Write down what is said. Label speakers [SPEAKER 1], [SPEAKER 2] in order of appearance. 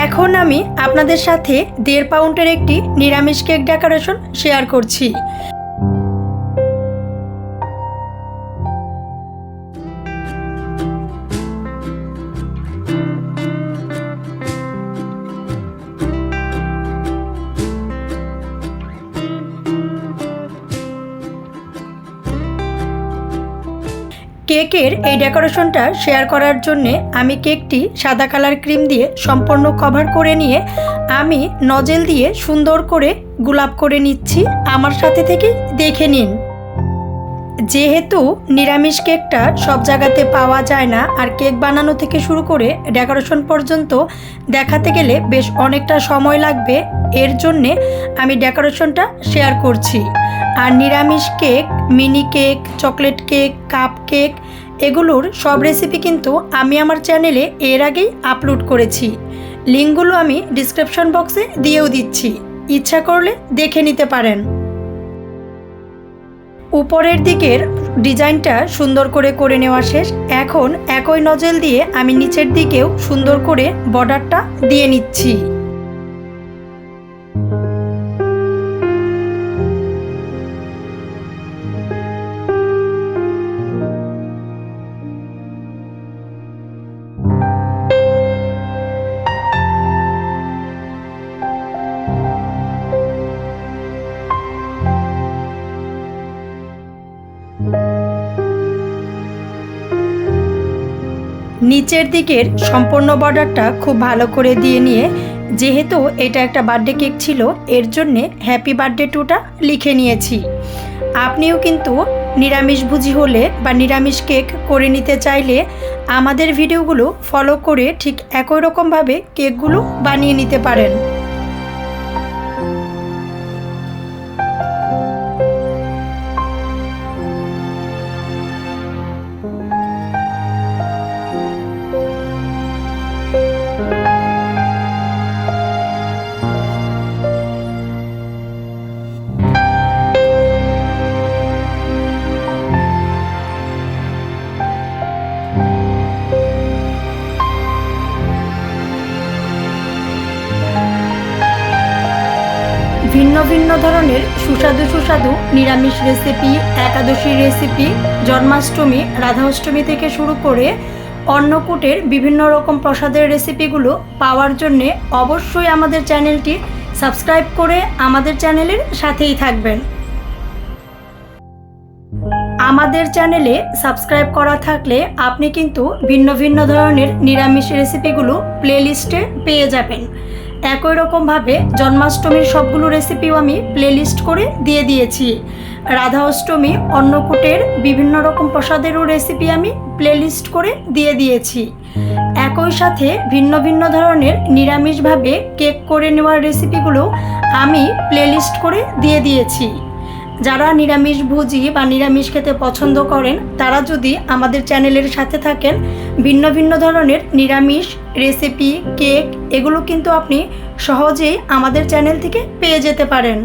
[SPEAKER 1] এখন আমি আপনাদের সাথে 1.5 পাউন্ডের একটি নিরামিষ কেক ডেকোরেশন শেয়ার করছি। কেকের এই ডেকোরেশনটা শেয়ার করার জন্য আমি কেকটি সাদা কালার ক্রিম দিয়ে সম্পূর্ণ কভার করে নিয়ে আমি নজেল দিয়ে সুন্দর করে গোলাপ করে নিচ্ছি। আমার সাথে থেকে দেখে নিন। যেহেতু নিরামিষ কেকটা সব জায়গাতে পাওয়া যায় না, আর কেক বানানো থেকে শুরু করে ডেকোরেশন পর্যন্ত দেখাতে গেলে বেশ অনেকটা সময় লাগবে, এর জন্যে আমি ডেকোরেশনটা শেয়ার করছি। আর নিরামিষ cake, mini cake, chocolate cake, cup cake এগুলোর সব রেসিপি কিন্তু আমি আমার চ্যানেলে এর আগেই আপলোড করেছি। লিঙ্কগুলো আমি ডিসক্রিপশন বক্সে দিয়েও দিচ্ছি, ইচ্ছা করলে দেখে নিতে পারেন। উপরের দিকের ডিজাইনটা সুন্দর করে নেওয়া শেষ। এখন একই নজেল দিয়ে আমি নিচের দিকেও সুন্দর করে বর্ডারটা দিয়ে নিচ্ছি। নিচের দিকের সম্পূর্ণ বর্ডারটা খুব ভালো করে দিয়ে নিয়ে, যেহেতু এটা একটা বার্থডে কেক ছিল, এর জন্যে হ্যাপি বার্থডে টুটা লিখে নিয়েছি। আপনিও কিন্তু নিরামিষভোজী হলে বা নিরামিষ কেক করে নিতে চাইলে আমাদের ভিডিওগুলো ফলো করে ঠিক একই রকমভাবে কেকগুলো বানিয়ে নিতে পারেন। ভিন্ন ভিন্ন ধরনের সুস্বাদু নিরামিষ রেসিপি, একাদশীর রেসিপি, জন্মাষ্টমী, রাধাষ্টমী থেকে শুরু করে অন্নকূটের বিভিন্ন রকম প্রসাদের রেসিপিগুলো পাওয়ার জন্যে অবশ্যই আমাদের চ্যানেলটি সাবস্ক্রাইব করে আমাদের চ্যানেলের সাথেই থাকবেন। আমাদের চ্যানেলে সাবস্ক্রাইব করা থাকলে আপনি কিন্তু ভিন্ন ভিন্ন ধরনের নিরামিষ রেসিপিগুলো প্লেলিস্টে পেয়ে যাবেন। একই রকমভাবে জন্মাষ্টমীর সবগুলো রেসিপিও আমি প্লেলিস্ট করে দিয়ে দিয়েছি। রাধা অষ্টমী, অন্নকূটের বিভিন্ন রকম প্রসাদেরও রেসিপি আমি প্লেলিস্ট করে দিয়ে দিয়েছি। একই সাথে ভিন্ন ভিন্ন ধরনের নিরামিষভাবে কেক করে নেওয়ার রেসিপিগুলো আমি প্লেলিস্ট করে দিয়ে দিয়েছি। যারা নিরামিষভোজী বা নিরামিষ খেতে পছন্দ করেন তারা যদি আমাদের চ্যানেলের সাথে থাকেন, ভিন্ন ভিন্ন ধরনের নিরামিষ রেসিপি, কেক এগুলো কিন্তু আপনি সহজেই আমাদের চ্যানেল থেকে পেয়ে যেতে পারেন।